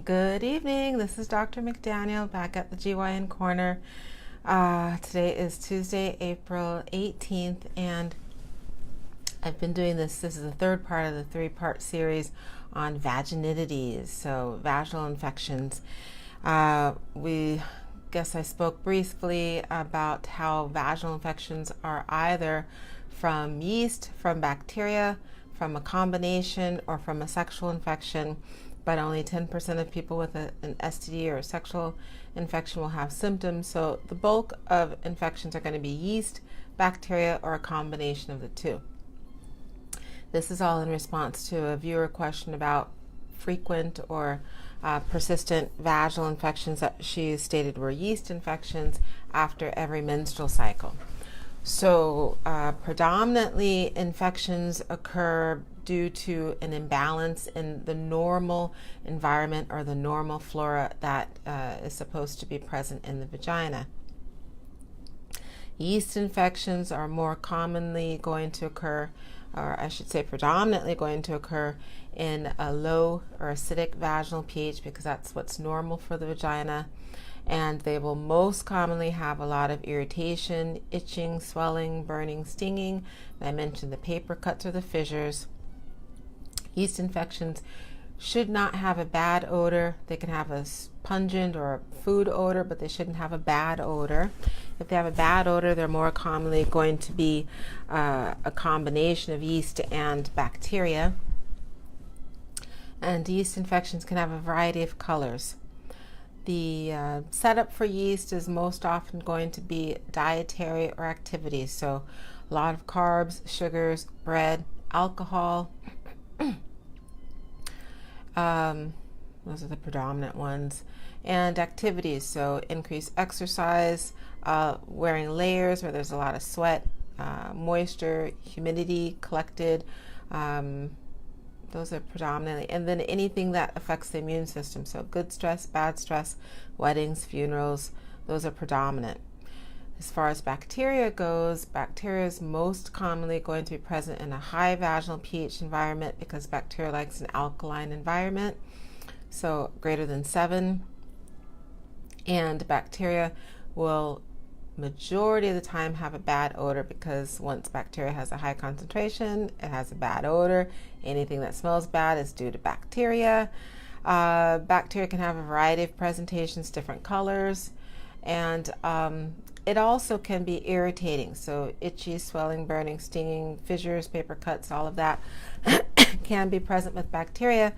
Good evening. This is Dr. McDaniel back at the Gyn Corner. Today is Tuesday, April 18th, and I've been doing this. This is the third part of the three-part series on vaginitides, so vaginal infections. I spoke briefly about how vaginal infections are either from yeast, from bacteria, from a combination, or from a sexual infection. But only 10% of people with an STD or a sexual infection will have symptoms. So the bulk of infections are going to be yeast, bacteria, or a combination of the two. This is all in response to a viewer question about frequent or persistent vaginal infections that she stated were yeast infections after every menstrual cycle. So predominantly infections occur due to an imbalance in the normal environment or the normal flora that is supposed to be present in the vagina. Yeast infections are more commonly going to occur, or I should say predominantly going to occur in a low or acidic vaginal pH, because that's what's normal for the vagina. And they will most commonly have a lot of irritation, itching, swelling, burning, stinging. And I mentioned the paper cuts or the fissures. Yeast infections should not have a bad odor. They can have a pungent or a food odor, but they shouldn't have a bad odor. If they have a bad odor, they're more commonly going to be a combination of yeast and bacteria. And yeast infections can have a variety of colors. The setup for yeast is most often going to be dietary or activities. So a lot of carbs, sugars, bread, alcohol. Those are the predominant ones. And activities, so increased exercise, wearing layers where there's a lot of sweat, moisture, humidity collected. Those are predominantly, and then anything that affects the immune system. So good stress, bad stress, weddings, funerals, those are predominant. As far as bacteria goes, bacteria is most commonly going to be present in a high vaginal pH environment, because bacteria likes an alkaline environment, so greater than 7. And bacteria will majority of the time have a bad odor, because once bacteria has a high concentration, it has a bad odor. Anything that smells bad is due to bacteria. Bacteria can have a variety of presentations, different colors, and it also can be irritating. So itchy, swelling, burning, stinging, fissures, paper cuts, all of that can be present with bacteria.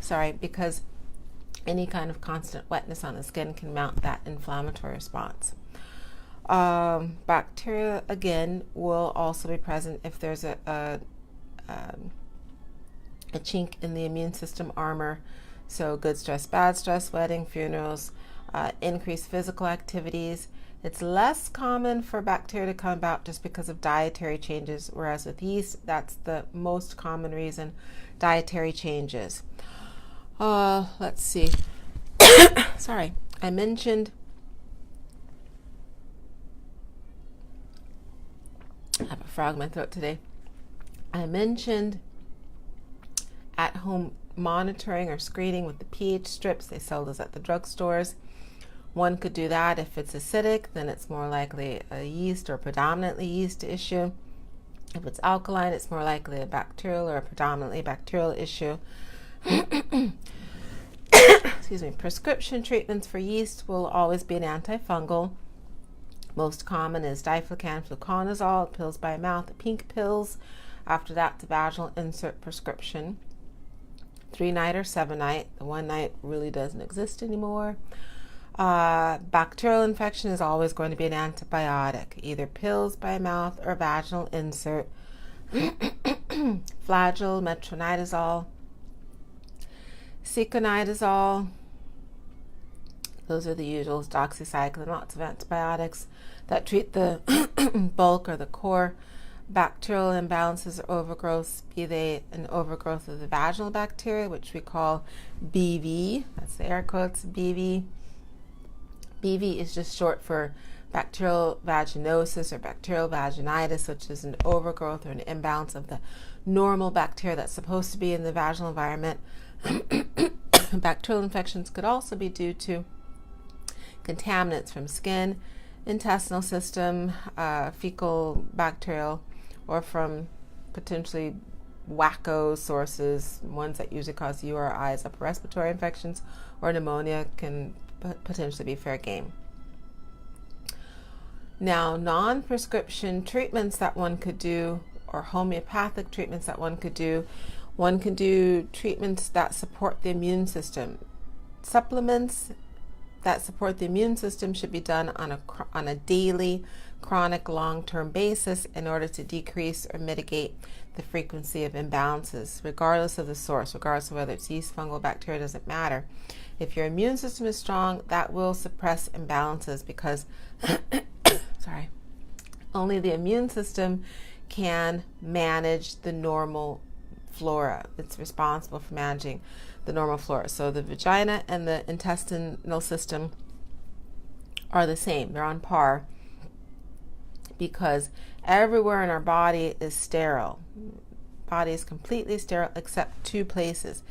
Sorry, because any kind of constant wetness on the skin can mount that inflammatory response. Bacteria, again, will also be present if there's a chink in the immune system armor. So good stress, bad stress, wedding, funerals, increased physical activities. It's less common for bacteria to come about just because of dietary changes, whereas with yeast, that's the most common reason, dietary changes. Let's see. Sorry, I mentioned I have a frog in my throat today. I mentioned at-home monitoring or screening with the pH strips. They sell those at the drugstores. One could do that. If it's acidic, then it's more likely a yeast or predominantly yeast issue. If it's alkaline, it's more likely a bacterial or a predominantly bacterial issue. Excuse me. Prescription treatments for yeast will always be an antifungal. Most common is diflucan, fluconazole, pills by mouth, pink pills. After that, the vaginal insert prescription. 3-night or 7-night. The 1-night really doesn't exist anymore. Bacterial infection is always going to be an antibiotic, either pills by mouth or vaginal insert. Flagyl, metronidazole, seconidazole. Those are the usuals. Doxycycline, lots of antibiotics that treat the bulk or the core bacterial imbalances or overgrowths, be they an overgrowth of the vaginal bacteria, which we call BV. That's the air quotes, BV. BV is just short for bacterial vaginosis or bacterial vaginitis, which is an overgrowth or an imbalance of the normal bacteria that's supposed to be in the vaginal environment. Bacterial infections could also be due to contaminants from skin, intestinal system, fecal bacterial, or from potentially wacko sources, ones that usually cause URIs, upper respiratory infections, or pneumonia can potentially be fair game. Now, non-prescription treatments that one could do, or homeopathic treatments that one could do, one can do treatments that support the immune system. Supplements that support the immune system should be done on a daily, chronic, long-term basis in order to decrease or mitigate the frequency of imbalances, regardless of the source, regardless of whether it's yeast, fungal, bacteria, doesn't matter. If your immune system is strong, that will suppress imbalances because only the immune system can manage the normal flora. It's responsible for managing the normal flora. So the vagina and the intestinal system are the same. They're on par because everywhere in our body is sterile. Body is completely sterile except two places,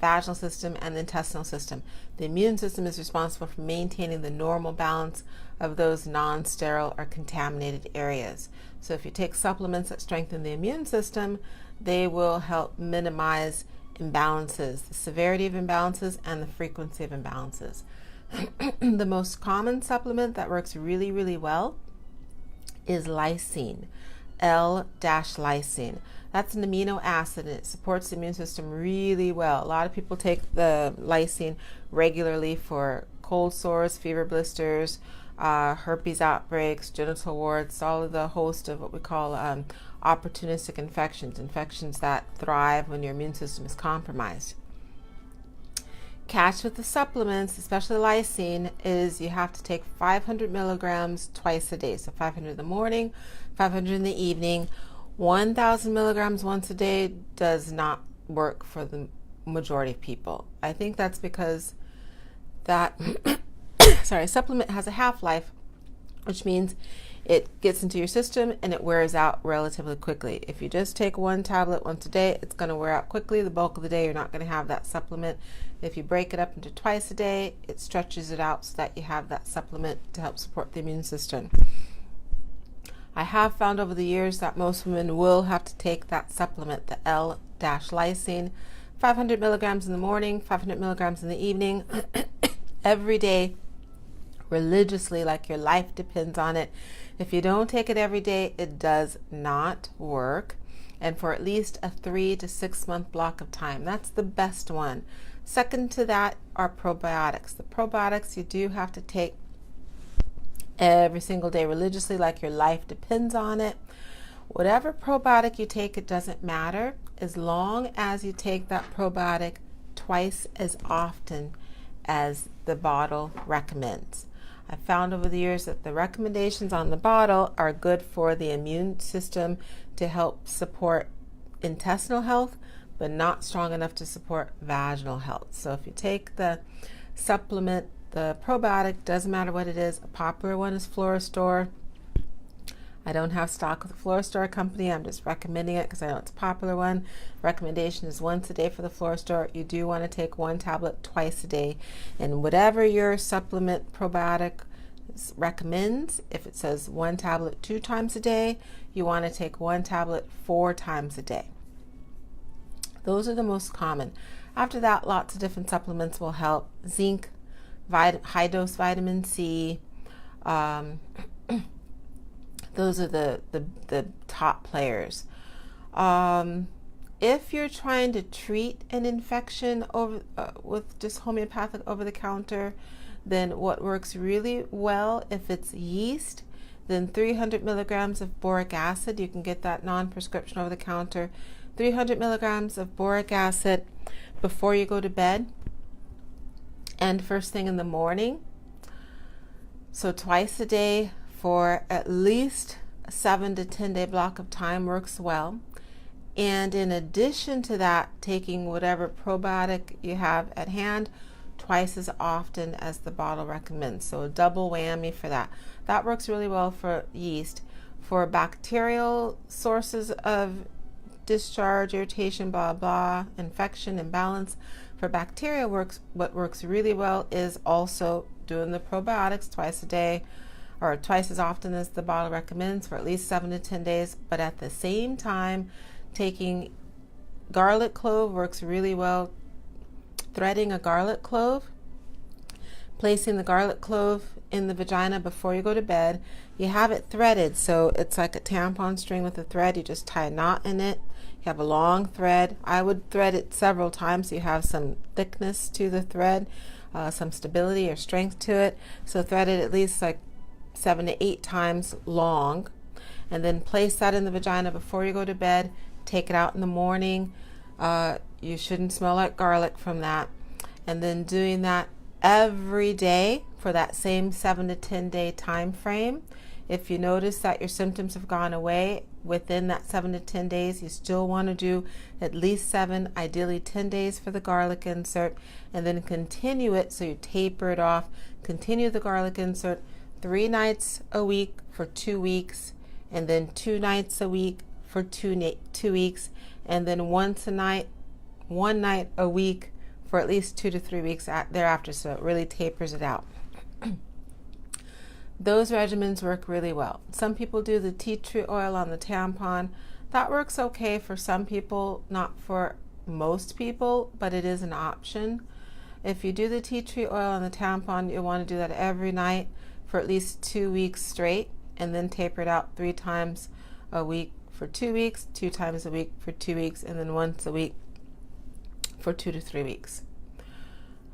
vaginal system and the intestinal system. The immune system is responsible for maintaining the normal balance of those non-sterile or contaminated areas. So if you take supplements that strengthen the immune system, they will help minimize imbalances, the severity of imbalances and the frequency of imbalances. The most common supplement that works really, really well is lysine, L-lysine. That's an amino acid and it supports the immune system really well. A lot of people take the lysine regularly for cold sores, fever blisters, herpes outbreaks, genital warts, all of the host of what we call opportunistic infections that thrive when your immune system is compromised. Catch with the supplements, especially lysine, is you have to take 500 milligrams twice a day. So 500 in the morning, 500 in the evening. 1,000 milligrams once a day does not work for the majority of people. I think that's because that supplement has a half-life, which means it gets into your system and it wears out relatively quickly. If you just take one tablet once a day, it's going to wear out quickly. The bulk of the day, you're not going to have that supplement. If you break it up into twice a day, it stretches it out so that you have that supplement to help support the immune system. I have found over the years that most women will have to take that supplement, the L-lysine, 500 milligrams in the morning, 500 milligrams in the evening, every day, religiously, like your life depends on it. If you don't take it every day, it does not work. And for at least a 3 to 6 month block of time, that's the best one. Second to that are probiotics. The probiotics you do have to take every single day religiously, like your life depends on it. Whatever probiotic you take, it doesn't matter as long as you take that probiotic twice as often as the bottle recommends. I found over the years that the recommendations on the bottle are good for the immune system to help support intestinal health, but not strong enough to support vaginal health. So if you take the supplement, the probiotic, doesn't matter what it is. A popular one is Floristore. I don't have stock with the Floristore company. I'm just recommending it because I know it's a popular one. Recommendation is once a day for the Floristore. You do want to take one tablet twice a day. And whatever your supplement probiotic recommends, if it says one tablet 2 times a day, you want to take one tablet 4 times a day. Those are the most common. After that, lots of different supplements will help. Zinc, high dose vitamin C, those are the top players. If you're trying to treat an infection with just homeopathic over the counter, then what works really well, if it's yeast, then 300 milligrams of boric acid. You can get that non-prescription over the counter. 300 milligrams of boric acid before you go to bed and first thing in the morning. So twice a day for at least a 7 to 10 day block of time works well. And in addition to that, taking whatever probiotic you have at hand twice as often as the bottle recommends. So a double whammy for that. That works really well for yeast. For bacterial sources of discharge, irritation, blah, blah, infection, imbalance. For bacteria, what works really well is also doing the probiotics twice a day, or twice as often as the bottle recommends, for at least 7 to 10 days. But at the same time, taking garlic clove works really well. Threading a garlic clove, placing the garlic clove in the vagina before you go to bed. You have it threaded, so it's like a tampon string with a thread. You just tie a knot in it. You have a long thread. I would thread it several times so you have some thickness to the thread, some stability or strength to it. So thread it at least like 7 to 8 times long, and then place that in the vagina before you go to bed. Take it out in the morning. You shouldn't smell like garlic from that. And then doing that every day for that same 7 to 10 day time frame. If you notice that your symptoms have gone away within that 7 to 10 days, you still want to do at least 7, ideally 10 days for the garlic insert, and then continue it. So you taper it off, continue the garlic insert 3 nights a week for 2 weeks, and then 2 nights a week for 2 weeks, and then one night a week for at least 2 to 3 weeks thereafter. So it really tapers it out. Those regimens work really well. Some people do the tea tree oil on the tampon. That works okay for some people, not for most people, but it is an option. If you do the tea tree oil on the tampon, you'll want to do that every night for at least 2 weeks straight, and then taper it out 3 times a week for 2 weeks, 2 times a week for 2 weeks, and then once a week for 2 to 3 weeks.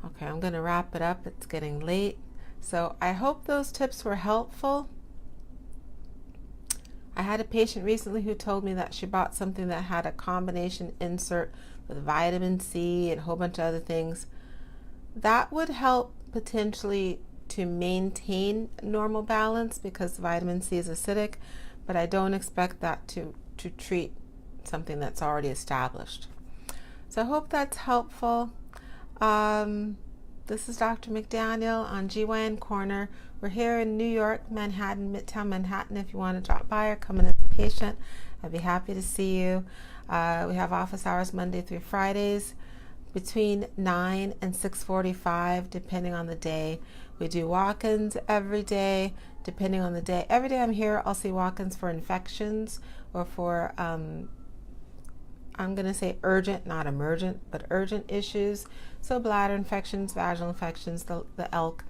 Okay, I'm going to wrap it up. It's getting late. So I hope those tips were helpful. I had a patient recently who told me that she bought something that had a combination insert with vitamin C and a whole bunch of other things. That would help potentially to maintain normal balance because vitamin C is acidic, but I don't expect that to treat something that's already established. So I hope that's helpful. This is Dr. McDaniel on Gyn Corner. We're here in New York, Manhattan, Midtown Manhattan. If you want to drop by or come in as a patient, I'd be happy to see you. We have office hours Monday through Fridays between 9 and 6:45, depending on the day. We do walk-ins every day, depending on the day. Every day I'm here, I'll see walk-ins for infections or for I'm going to say urgent, not emergent, but urgent issues. So bladder infections, vaginal infections, the ELK.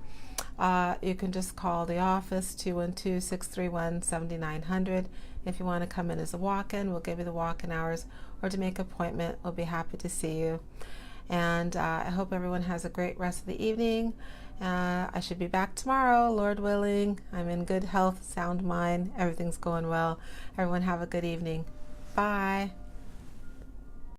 You can just call the office, 212-631-7900. If you want to come in as a walk-in, we'll give you the walk-in hours, or to make an appointment, we'll be happy to see you. And I hope everyone has a great rest of the evening. I should be back tomorrow, Lord willing. I'm in good health, sound mind. Everything's going well. Everyone have a good evening. Bye.